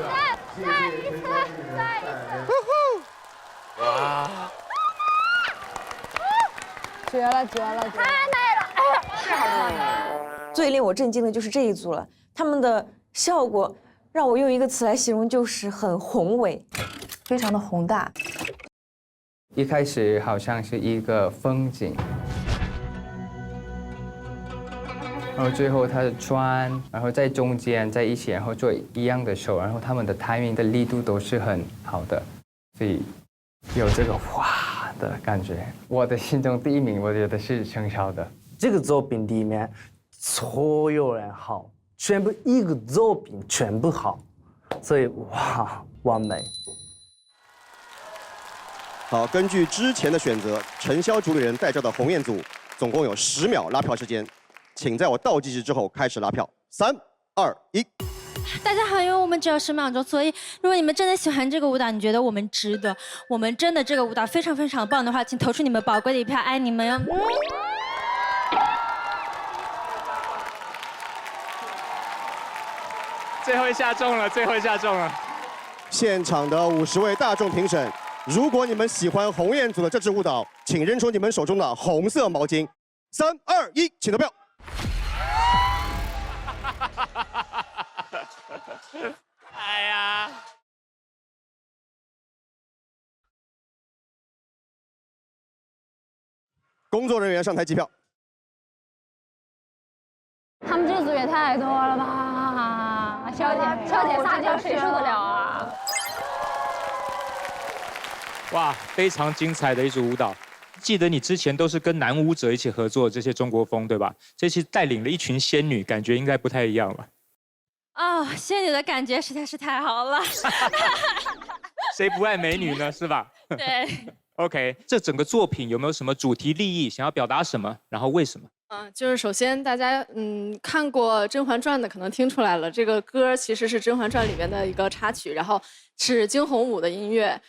哇！绝了！太美了！最令我震惊的就是这一组了，他们的效果让我用一个词来形容，就是很宏伟，非常的宏大。一开始好像是一个风景，然后最后它的转，然后在中间在一起，然后做一样的手，然后他们的 timing 的力度都是很好的，所以有这个哇的感觉。我的心中第一名，我觉得是陈晓的。这个作品里面所有人好，全部一个作品全部好，所以哇，完美。好，根据之前的选择，陈潇主理人带教的鸿雁组总共有10秒拉票时间，请在我倒计时之后开始拉票。3、2、1。大家好，因为我们只有10秒钟，所以如果你们真的喜欢这个舞蹈，你觉得我们值得，我们真的这个舞蹈非常非常棒的话，请投出你们宝贵的一票，爱你们哟。最后一下中了，最后一下中了。现场的50位大众评审，如果你们喜欢鸿雁组的这支舞蹈，请扔出你们手中的红色毛巾。3、2、1，请投票。哎呀！工作人员上台计票。他们这组也太多了吧！肖姐撒娇谁受得了啊？哇，非常精彩的一组舞蹈。记得你之前都是跟男舞者一起合作这些中国风，对吧？这次带领了一群仙女，感觉应该不太一样吧？哦，仙女的感觉实在是太好了。谁不爱美女呢？是吧？对。OK， 这整个作品有没有什么主题立意，想要表达什么？然后为什么？就是首先大家看过《甄嬛传》的可能听出来了，这个歌其实是《甄嬛传》里面的一个插曲，然后是惊鸿舞的音乐。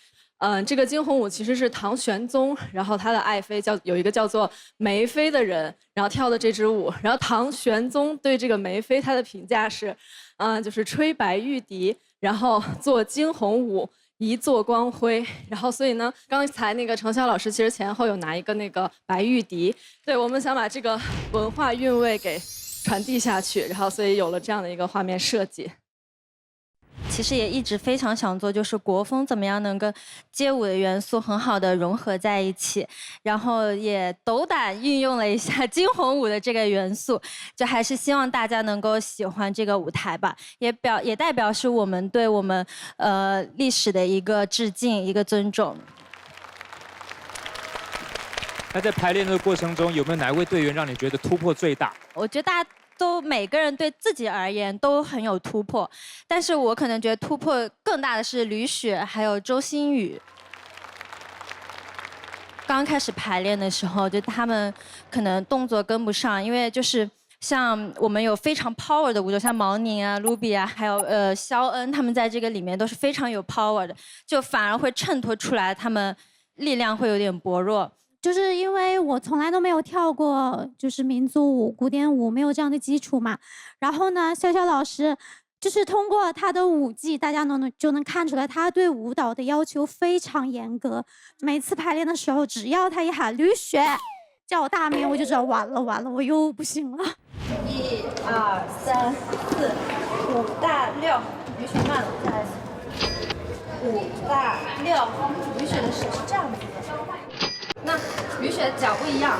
这个惊鸿舞其实是唐玄宗，然后他的爱妃有一个叫做梅妃的人，然后跳的这支舞。然后唐玄宗对这个梅妃他的评价是，就是吹白玉笛，然后做惊鸿舞。一座光辉，然后所以呢，刚才那个程潇老师其实前后有拿一个那个白玉笛，对，我们想把这个文化韵味给传递下去，然后所以有了这样的一个画面设计。其实也一直非常想做，就是国风怎么样能跟街舞的元素很好的融合在一起，然后也斗胆运用了一下惊鸿舞的这个元素，就还是希望大家能够喜欢这个舞台吧，也代表是我们对我们历史的一个致敬，一个尊重。那在排练的过程中，有没有哪一位队员让你觉得突破最大？我觉得大家都每个人对自己而言都很有突破，但是我可能觉得突破更大的是吕雪还有周星宇。刚开始排练的时候，就他们可能动作跟不上，因为就是像我们有非常 power 的舞者，像毛宁啊、Ruby 啊，还有肖恩，他们在这个里面都是非常有 power 的，就反而会衬托出来他们力量会有点薄弱。就是因为我从来都没有跳过，就是民族舞、古典舞，没有这样的基础嘛。然后呢，潇潇老师就是通过他的舞技，大家就能看出来，他对舞蹈的要求非常严格。每次排练的时候，只要他一喊吕雪，叫我大名，我就知道完了，我又不行了。1、2、3、4、5大6，吕雪慢了，再来一次。5大6，吕雪的手是这样子的。那吕雪脚不一样，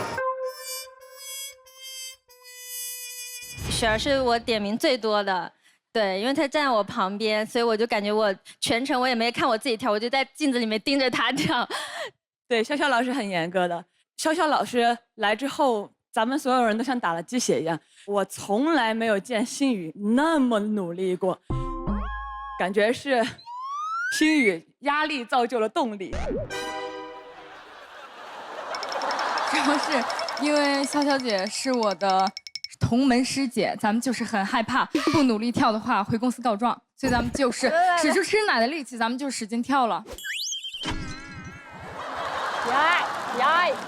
雪儿是我点名最多的，对，因为她站在我旁边，所以我就感觉我全程我也没看我自己跳，我就在镜子里面盯着她跳。对，潇潇老师很严格的，潇潇老师来之后，咱们所有人都像打了鸡血一样，我从来没有见星宇那么努力过，感觉是星宇压力造就了动力。主要是因为潇潇姐是我的同门师姐，咱们就是很害怕不努力跳的话回公司告状，所以咱们就是使出吃奶的力气，咱们就使劲跳了。呀！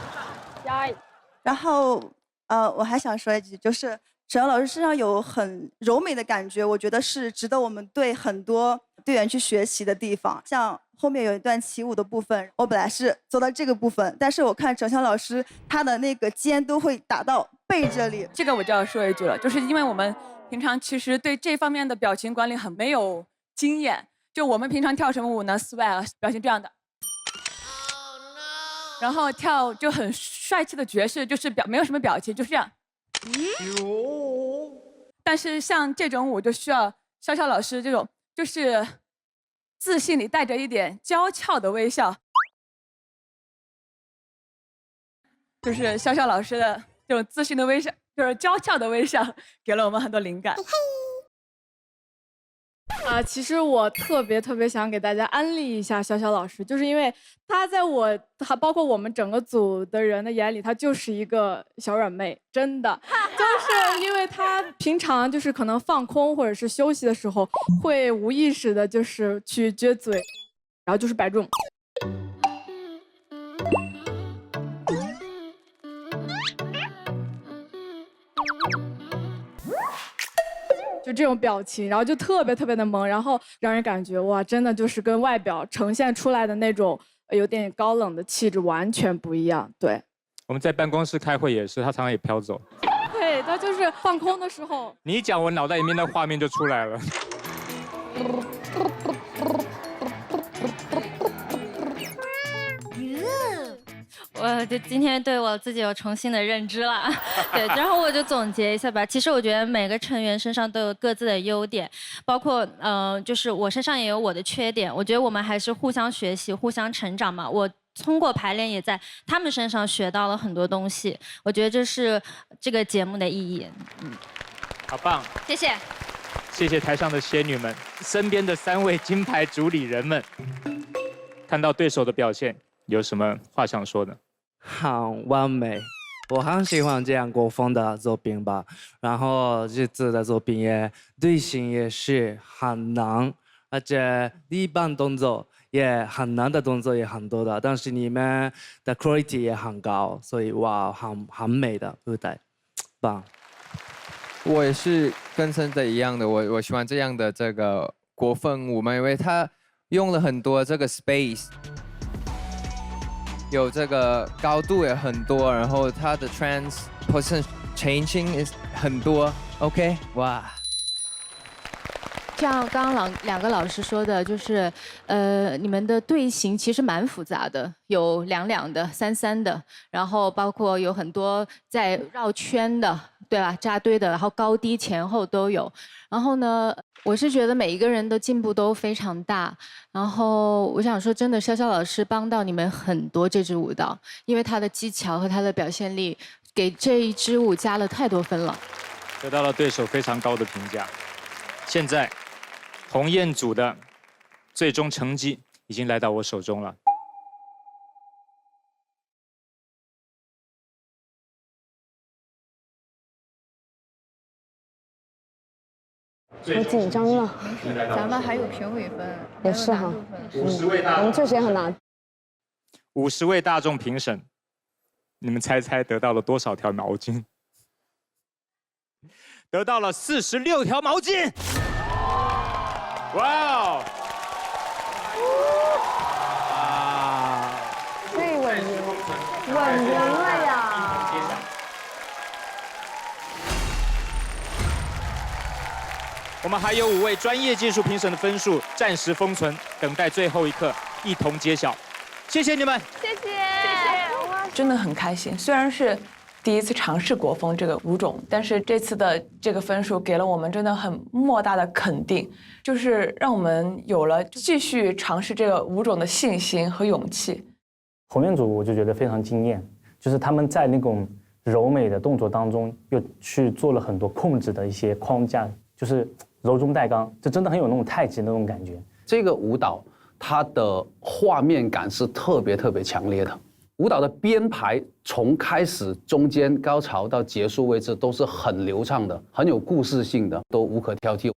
然后我还想说一句，就是沈阳老师身上有很柔美的感觉，我觉得是值得我们对很多队员去学习的地方。像后面有一段起舞的部分，我本来是走到这个部分，但是我看程潇老师他的那个肩都会打到背这里。这个我就要说一句了，就是因为我们平常其实对这方面的表情管理很没有经验。就我们平常跳什么舞呢 ？swag 表情这样的，然后跳就很帅气的爵士，就是没有什么表情，就是这样。但是像这种舞就需要潇潇老师这种，就是自信里带着一点娇俏的微笑，就是潇潇老师的这种自信的微笑，就是娇俏的微笑，给了我们很多灵感。其实我特别想给大家安利一下潇潇老师，就是因为他在他包括我们整个组的人的眼里，他就是一个小软妹，真的，就是因为他平常就是可能放空或者是休息的时候，会无意识的就是去撅嘴，然后就是摆这种。就这种表情，然后就特别的萌，然后让人感觉哇，真的就是跟外表呈现出来的那种有点高冷的气质完全不一样。对，我们在办公室开会也是，他常常也飘走。对，他就是放空的时候。你一讲，我脑袋里面的画面就出来了。我就今天对我自己有重新的认知了，对，然后我就总结一下吧。其实我觉得每个成员身上都有各自的优点，包括就是我身上也有我的缺点。我觉得我们还是互相学习、互相成长嘛。我通过排练也在他们身上学到了很多东西，我觉得这是这个节目的意义。好棒，谢谢。谢谢台上的仙女们，身边的3位金牌主理人们。看到对手的表现，有什么话想说的？很完美，我很喜欢这样国风的作品吧。然后这次的作品也队形也是很难，而且一般动作也很难的动作也很多的，但是你们的 quality 也很高，所以哇，很美的舞台，棒。我也是跟森仔一样的，我喜欢这样的这个国风舞嘛，因为它用了很多这个 space。有这个高度也很多，然后它的 position changing 很多 ，OK， 哇！像刚刚两个老师说的，就是你们的队形其实蛮复杂的，有2-2的、3-3的，然后包括有很多在绕圈的，对吧？扎堆的，然后高低前后都有。然后呢，我是觉得每一个人的进步都非常大。然后我想说，真的，潇潇老师帮到你们很多这支舞蹈，因为他的技巧和他的表现力，给这一支舞加了太多分了。得到了对手非常高的评价。现在，鸿雁组的最终成绩已经来到我手中了。好紧张了。咱们还有评委分，也是哈。 50位大，我们确实也很难。 50位大众评审，你们猜猜得到了多少条毛巾？得到了46条毛巾！哇哦！这稳赢，稳赢了呀！ 我们还有5位专业技术评审的分数暂时封存，等待最后一刻一同揭晓。谢谢你们，谢谢，谢谢，真的很开心。虽然是第一次尝试国风这个舞种，但是这次的这个分数给了我们真的很莫大的肯定，就是让我们有了继续尝试这个舞种的信心和勇气。鸿雁组我就觉得非常惊艳，就是他们在那种柔美的动作当中，又去做了很多控制的一些框架，就是柔中带刚，就真的很有那种太极的那种感觉。这个舞蹈它的画面感是特别强烈的，舞蹈的编排从开始、中间、高潮到结束位置都是很流畅的，很有故事性的，都无可挑剔。